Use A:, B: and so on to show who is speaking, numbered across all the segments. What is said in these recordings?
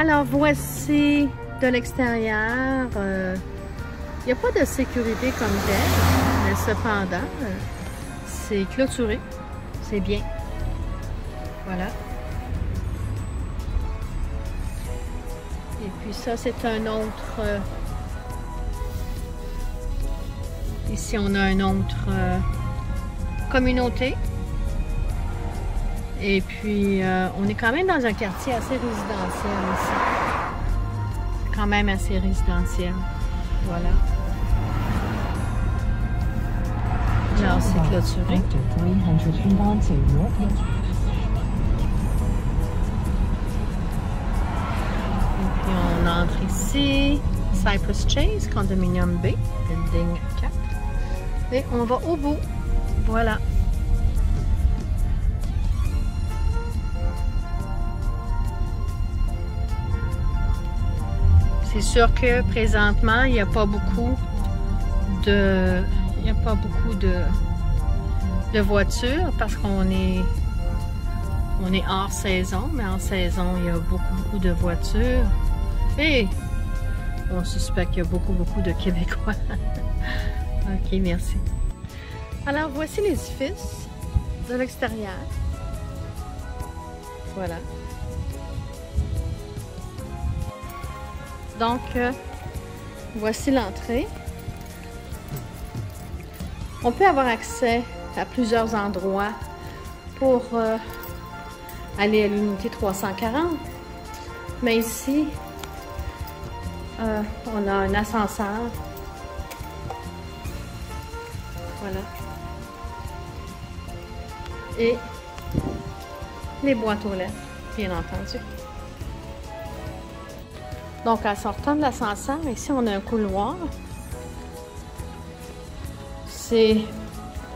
A: Alors voici de l'extérieur. Il n'y a pas de sécurité comme telle, mais cependant, c'est clôturé. C'est bien. Voilà. Et puis ça, c'est un autre... ici, on a un autre communauté. Et puis, on est quand même dans un quartier assez résidentiel ici. C'est quand même assez résidentiel. Voilà. Alors, c'est clôturé. On entre ici, Cypress Chase, condominium B, building 4. Et on va au bout. Voilà. C'est sûr que présentement, il n'y a pas beaucoup de voitures parce qu'on est hors saison, mais en saison, il y a beaucoup de voitures. Et on suspecte qu'il y a beaucoup de Québécois. Ok, merci. Alors, voici l'édifice de l'extérieur. Voilà. Donc, voici l'entrée. On peut avoir accès à plusieurs endroits pour aller à l'unité 340. Mais ici, on a un ascenseur. Voilà. Et les boîtes aux lettres, bien entendu. Donc, en sortant de l'ascenseur, ici, on a un couloir. C'est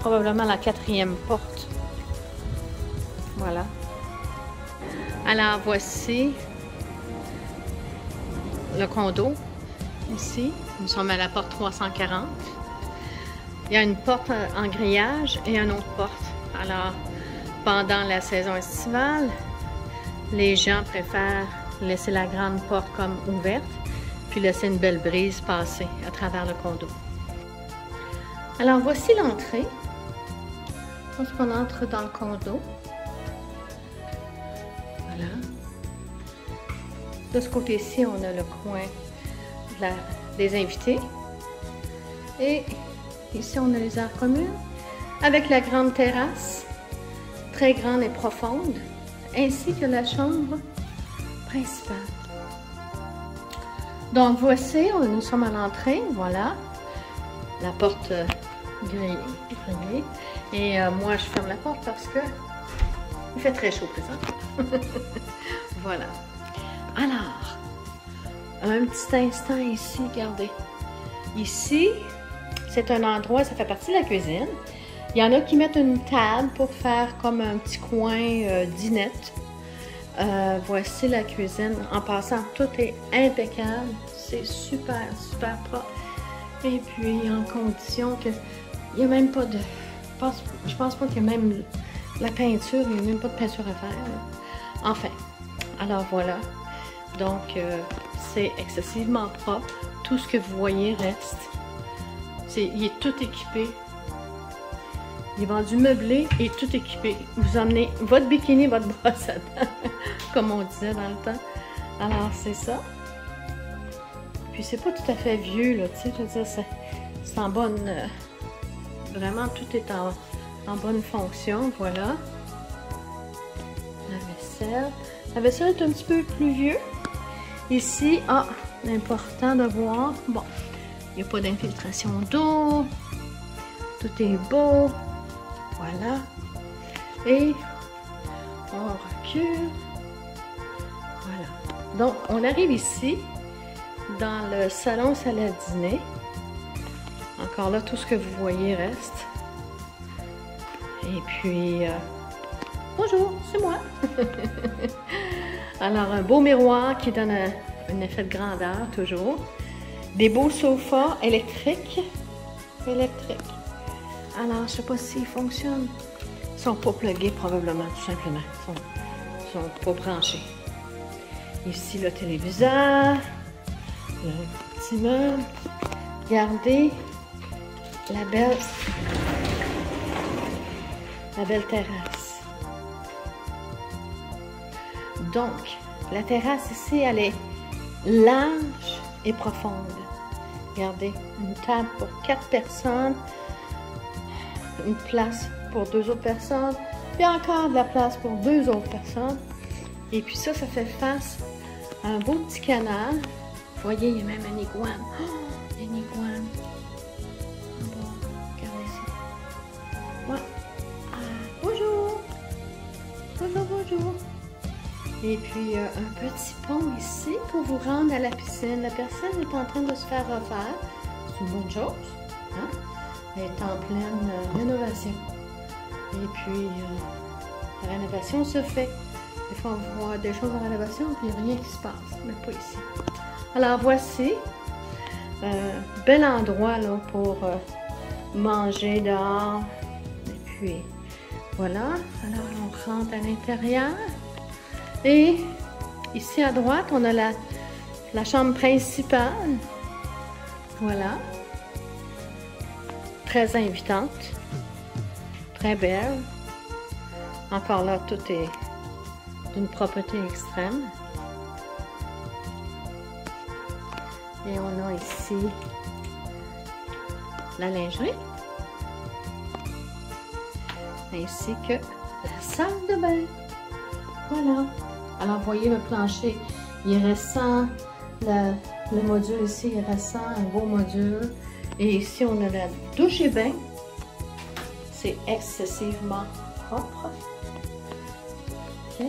A: probablement la 4e porte. Voilà. Alors, voici le condo. Ici, nous sommes à la porte 340. Il y a une porte en grillage et une autre porte. Alors, pendant la saison estivale, les gens préfèrent laisser la grande porte comme ouverte, puis laisser une belle brise passer à travers le condo. Alors, voici l'entrée. Lorsqu'on entre dans le condo, voilà. De ce côté-ci, on a le coin des invités. Et ici, on a les aires communes avec la grande terrasse, très grande et profonde, ainsi que la chambre principale. Donc, voici, nous sommes à l'entrée, voilà, la porte grillée. Et moi, je ferme la porte parce que il fait très chaud présent. Voilà. Alors, un petit instant ici, regardez. Ici, c'est un endroit, ça fait partie de la cuisine. Il y en a qui mettent une table pour faire comme un petit coin dinette. Voici la cuisine. En passant, tout est impeccable. C'est super propre. Et puis, en condition que il n'y a même pas de... Je pense pas qu'il y a même la peinture. Il n'y a même pas de peinture à faire. Enfin, alors voilà. Donc, c'est excessivement propre. Tout ce que vous voyez reste. Il est tout équipé. Il est vendu meublé et tout équipé. Vous emmenez votre bikini, votre brosse à dents, comme on disait dans le temps. Alors, c'est ça. Puis, c'est pas tout à fait vieux, là, tu sais, je veux dire, c'est en bonne... vraiment, tout est en bonne fonction, voilà. La vaisselle. La vaisselle est un petit peu plus vieux. Ici, important de voir, bon, il n'y a pas d'infiltration d'eau. Tout est beau. Voilà. Et on recule. Voilà. Donc, on arrive ici, dans le salon salle à dîner. Encore là, tout ce que vous voyez reste. Et puis, bonjour, c'est moi. Alors, un beau miroir qui donne un effet de grandeur, toujours. Des beaux sofas électriques. Alors, je ne sais pas s'ils fonctionnent. Ils ne sont pas plugués, probablement, tout simplement. Ils ne sont pas branchés. Ici, le téléviseur, le petit meuble. Regardez la belle terrasse. Donc, la terrasse ici, elle est large et profonde. Regardez, une table pour 4 personnes, une place pour 2 autres personnes, puis encore de la place pour 2 autres personnes. Et puis ça fait face à un beau petit canal. Vous voyez, il y a même un iguane. Oh, il y a une iguane. En bas, regardez ça. Ouais. Ah, bonjour. Bonjour, bonjour. Et puis, un petit pont ici pour vous rendre à la piscine. La personne est en train de se faire refaire. C'est une bonne chose. Hein? Elle est en pleine rénovation. Et puis, la rénovation se fait. Des fois, on voit des choses en rénovation, puis rien qui se passe, mais pas ici. Alors, voici. Bel endroit là, pour manger dehors. Et puis, voilà. Alors, on rentre à l'intérieur. Et ici à droite, on a la chambre principale. Voilà. Très invitante. Très belle. Encore là, tout est d'une propreté extrême. Et on a ici la lingerie. Ainsi que la salle de bain. Voilà. Alors, vous voyez, le plancher, il est récent. Le module ici est récent, un beau module. Et ici, on a la douche et bain. C'est excessivement propre. OK.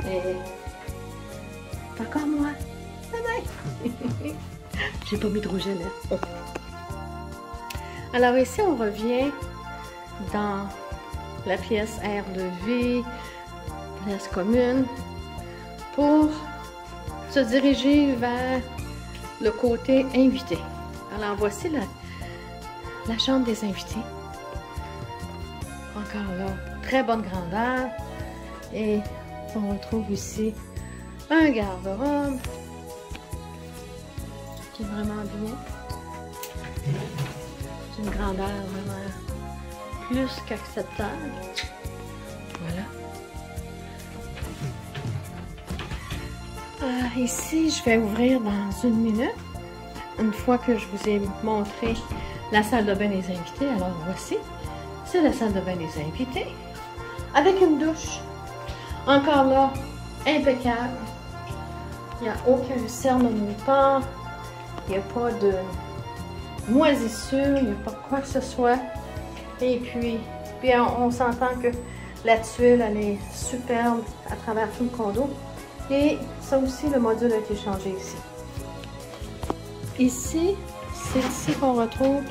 A: Voilà. Et c'est encore moi. Bye-bye. J'ai pas mis de rouge à lèvres. Oh. Alors ici, on revient dans la pièce aire de vie, pièce commune, pour se diriger vers le côté invité. Alors voici la chambre des invités. Encore là, très bonne grandeur. Et on retrouve ici un garde-robe qui est vraiment bien. C'est une grandeur vraiment plus qu'acceptable. Voilà. Ici, je vais ouvrir dans une minute. Une fois que je vous ai montré la salle de bain des invités, alors voici, c'est la salle de bain des invités, avec une douche. Encore là, impeccable. Il n'y a aucun cerne nulle part. Il n'y a pas de moisissure, il n'y a pas quoi que ce soit. Et puis on s'entend que la tuile, elle est superbe à travers tout le condo. Et ça aussi, le module a été changé ici. Ici, c'est ici qu'on retrouve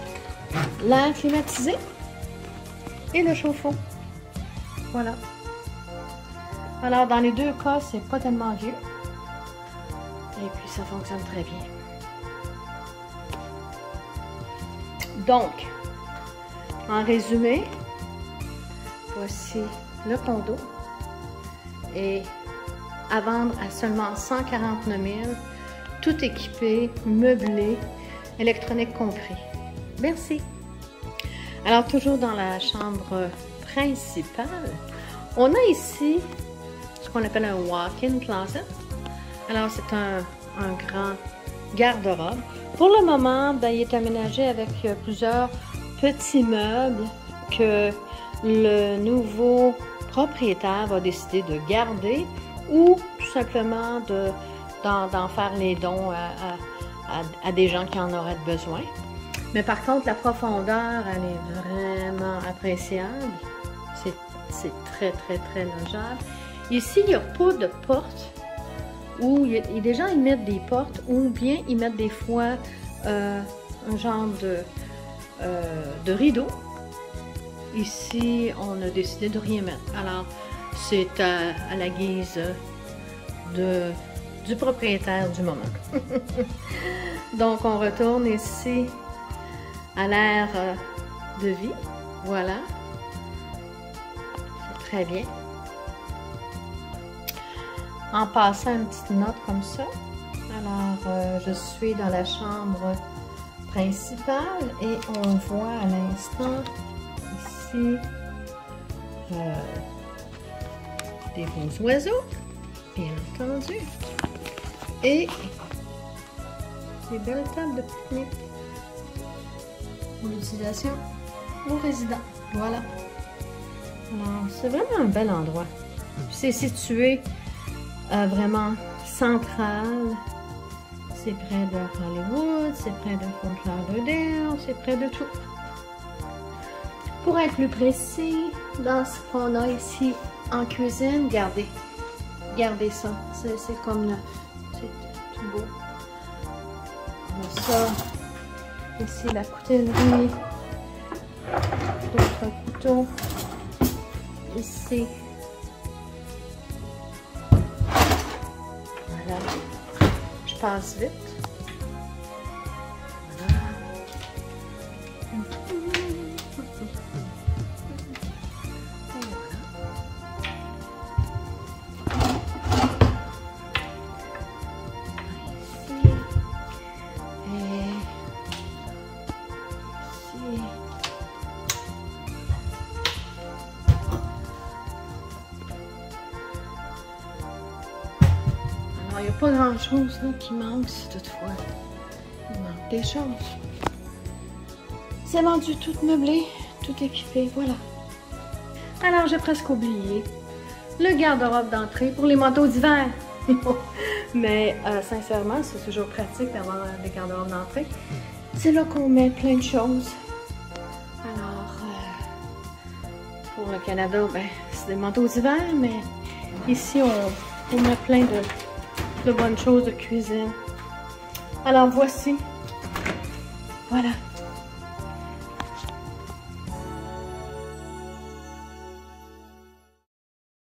A: l'air climatisé et le chauffe-eau. Voilà. Alors, dans les deux cas, c'est pas tellement vieux. Et puis, ça fonctionne très bien. Donc, en résumé, voici le condo. Et à vendre à seulement 149 000, tout équipé, meublé, électronique compris. Merci. Alors, toujours dans la chambre principale, on a ici ce qu'on appelle un walk-in closet. Alors, c'est un grand garde-robe. Pour le moment, ben, il est aménagé avec plusieurs petits meubles que le nouveau propriétaire va décider de garder ou tout simplement d'en faire les dons à des gens qui en auraient besoin. Mais par contre, la profondeur, elle est vraiment appréciable. C'est très, très, très logeable. Ici, il n'y a pas de porte. Où des gens, ils mettent des portes ou bien ils mettent des fois un genre de rideau. Ici, on a décidé de rien mettre. Alors, c'est à la guise du propriétaire du moment. Donc, on retourne ici à l'aire de vie. Voilà. C'est très bien. en passant une petite note comme ça. Alors, je suis dans la chambre principale et on voit à l'instant ici des beaux oiseaux, bien entendu, et des belles tables de pique-nique pour l'utilisation aux résidents. Voilà. Alors, c'est vraiment un bel endroit. C'est situé vraiment central. C'est près de Hollywood, c'est près de Fort Lauderdale, c'est près de tout. Pour être plus précis, dans ce qu'on a ici en cuisine, regardez ça, c'est comme neuf, c'est tout beau. On a ça, ici la coutellerie, d'autres couteaux, ici. Voilà. Je passe vite. Voilà. Et voilà. Ici. Et ici. Alors, il n'y a pas grand-chose qui manque, si toutefois. Il manque des choses. C'est vendu tout meublé, tout équipé, voilà. Alors, j'ai presque oublié le garde-robe d'entrée pour les manteaux d'hiver. Mais sincèrement, c'est toujours pratique d'avoir des garde-robes d'entrée. C'est là qu'on met plein de choses. Alors, pour le Canada, ben, c'est des manteaux d'hiver, mais ici, on met plein de bonnes choses de cuisine. Alors, voici. Voilà.